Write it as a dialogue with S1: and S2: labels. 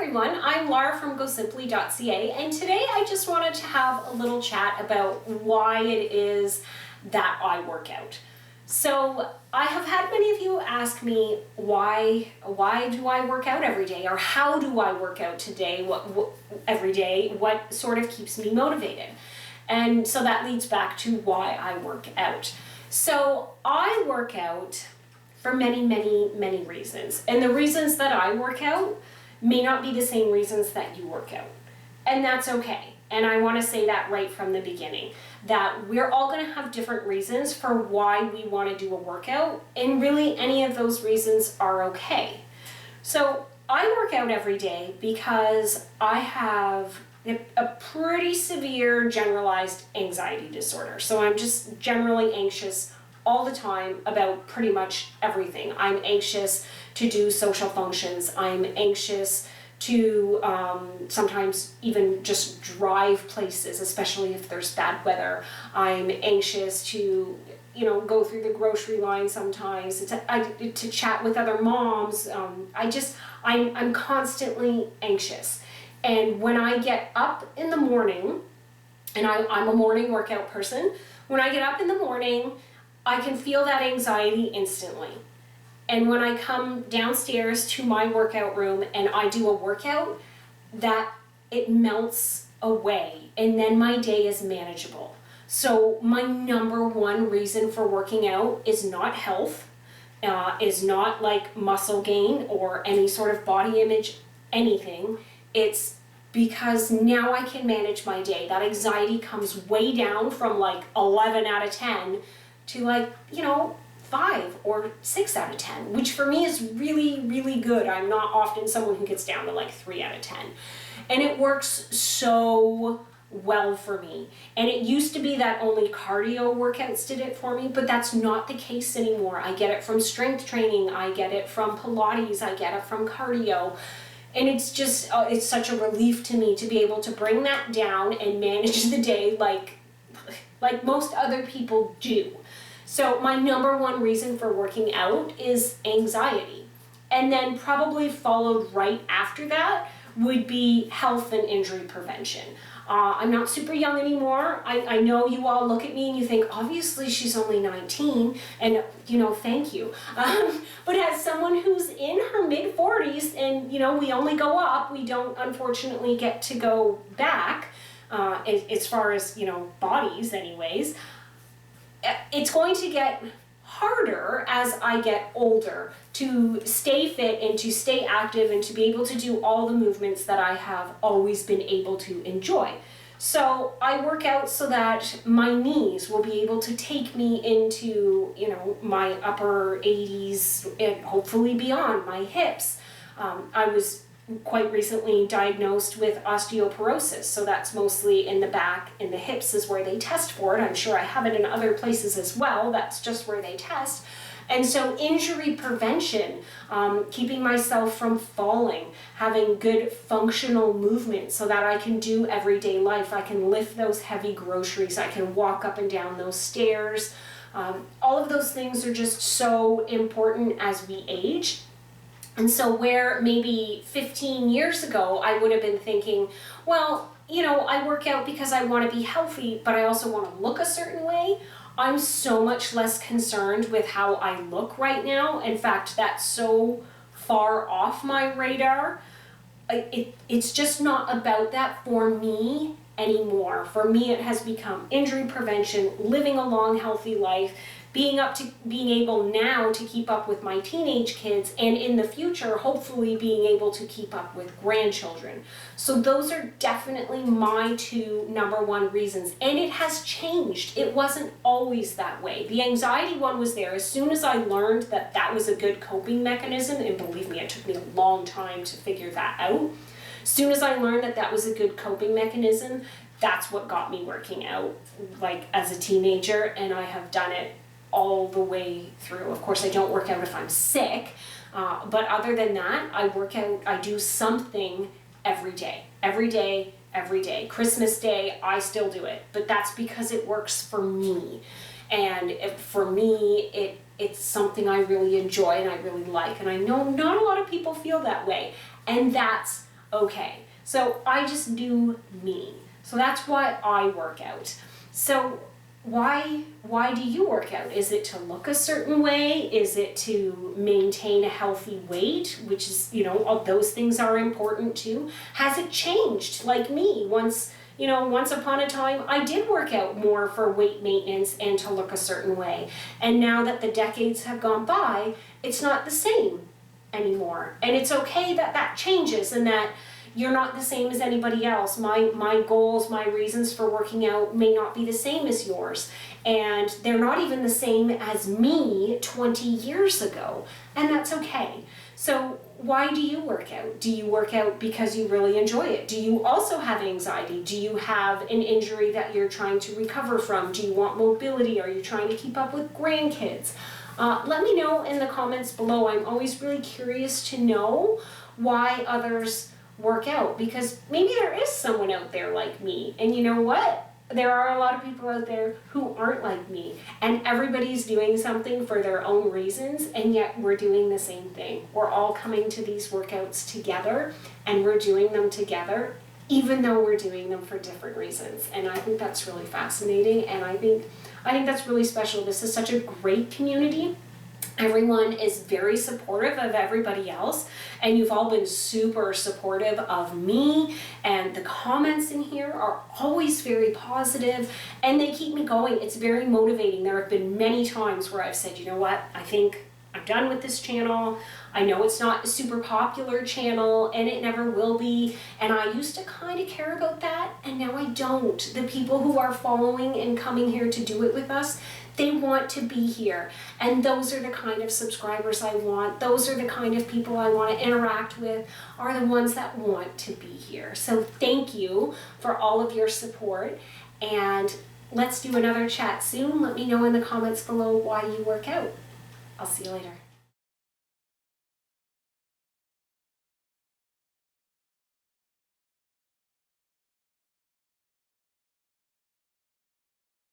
S1: everyone, I'm Laura from gosimpli.ca, and today I just wanted to have a little chat about why it is that I work out. So I have had many of you ask me why do I work out every day, or how do I work out today, every day, what sort of keeps me motivated. And so that leads back to why I work out. So I work out for many reasons. And the reasons that I work out may not be the same reasons that you work out. And that's okay. And I want to say that right from the beginning, that we're all going to have different reasons for why we want to do a workout, and really any of those reasons are okay. So I work out every day because I have a pretty severe generalized anxiety disorder. So I'm just generally anxious all the time about pretty much everything. I'm anxious to do social functions. I'm anxious to sometimes even just drive places, especially if there's bad weather. I'm anxious to, go through the grocery line sometimes, to chat with other moms. I'm constantly anxious. And when I get up in the morning, and I'm a morning workout person, when I get up in the morning, I can feel that anxiety instantly. And when I come downstairs to my workout room and I do a workout, that it melts away, and then my day is manageable. So my number one reason for working out is not health, is not like muscle gain or any sort of body image, anything. It's because now I can manage my day. That anxiety comes way down from like 11 out of 10 to 5 or 6 out of 10, which for me is really good. I'm not often someone who gets down to like 3 out of 10. And it works so well for me. And it used to be that only cardio workouts did it for me, but that's not the case anymore. I get it from strength training, I get it from Pilates, I get it from cardio. And it's just, it's such a relief to me to be able to bring that down and manage the day like most other people do. So my number one reason for working out is anxiety. And then probably followed right after that would be health and injury prevention. I'm not super young anymore. I know you all look at me and you think, obviously she's only 19, and thank you. But as someone who's in her mid-40s and we only go up, we don't unfortunately get to go back, as far as bodies anyways. It's going to get harder as I get older to stay fit and to stay active and to be able to do all the movements that I have always been able to enjoy. So I work out so that my knees will be able to take me into, my upper 80s and hopefully beyond, my hips. I was quite recently diagnosed with osteoporosis, so that's mostly in the back, and the hips is where they test for it. I'm sure I have it in other places as well, that's just where they test. And so injury prevention, keeping myself from falling, having good functional movement so that I can do everyday life. I can lift those heavy groceries, I can walk up and down those stairs. All of those things are just so important as we age. And so where maybe 15 years ago I would have been thinking, well, I work out because I want to be healthy, but I also want to look a certain way. I'm so much less concerned with how I look right now. In fact, that's so far off my radar. It's just not about that for me anymore. For me, it has become injury prevention, living a long, healthy life, being able now to keep up with my teenage kids, and in the future, hopefully being able to keep up with grandchildren. So those are definitely my two number one reasons. And it has changed. It wasn't always that way. The anxiety one was there. As soon as I learned that that was a good coping mechanism, and believe me, it took me a long time to figure that out. As soon as I learned that that was a good coping mechanism, that's what got me working out as a teenager, and I have done it all the way through. Of course, I don't work out if I'm sick, but other than that, I work out, I do something every day. Christmas Day, I still do it, but that's because it works for me. And for me, it's something I really enjoy and I really like. And I know not a lot of people feel that way. And that's okay. So I just do me. So that's why I work out. So why do you work out? Is it to look a certain way? Is it to maintain a healthy weight, which is, all those things are important too? Has it changed? Like me, once upon a time, I did work out more for weight maintenance and to look a certain way. And now that the decades have gone by, it's not the same anymore. And it's okay that that changes and that you're not the same as anybody else. My goals, my reasons for working out may not be the same as yours. And they're not even the same as me 20 years ago. And that's okay. So why do you work out? Do you work out because you really enjoy it? Do you also have anxiety? Do you have an injury that you're trying to recover from? Do you want mobility? Are you trying to keep up with grandkids? Let me know in the comments below. I'm always really curious to know why others work out, because maybe there is someone out there like me, and you know what? There are a lot of people out there who aren't like me, and everybody's doing something for their own reasons, and yet we're doing the same thing. We're all coming to these workouts together, and we're doing them together, even though we're doing them for different reasons. And I think that's really fascinating, and I think that's really special. This is such a great community. Everyone is very supportive of everybody else, and you've all been super supportive of me, and the comments in here are always very positive, and they keep me going. It's very motivating. There have been many times where I've said, you know what, I think I'm done with this channel. I know it's not a super popular channel, and it never will be, and I used to kind of care about that, and now I don't. The people who are following and coming here to do it with us, they want to be here, and those are the kind of subscribers I want. Those are the kind of people I want to interact with, are the ones that want to be here. So thank you for all of your support, and let's do another chat soon. Let me know in the comments below why you work out. I'll see you later.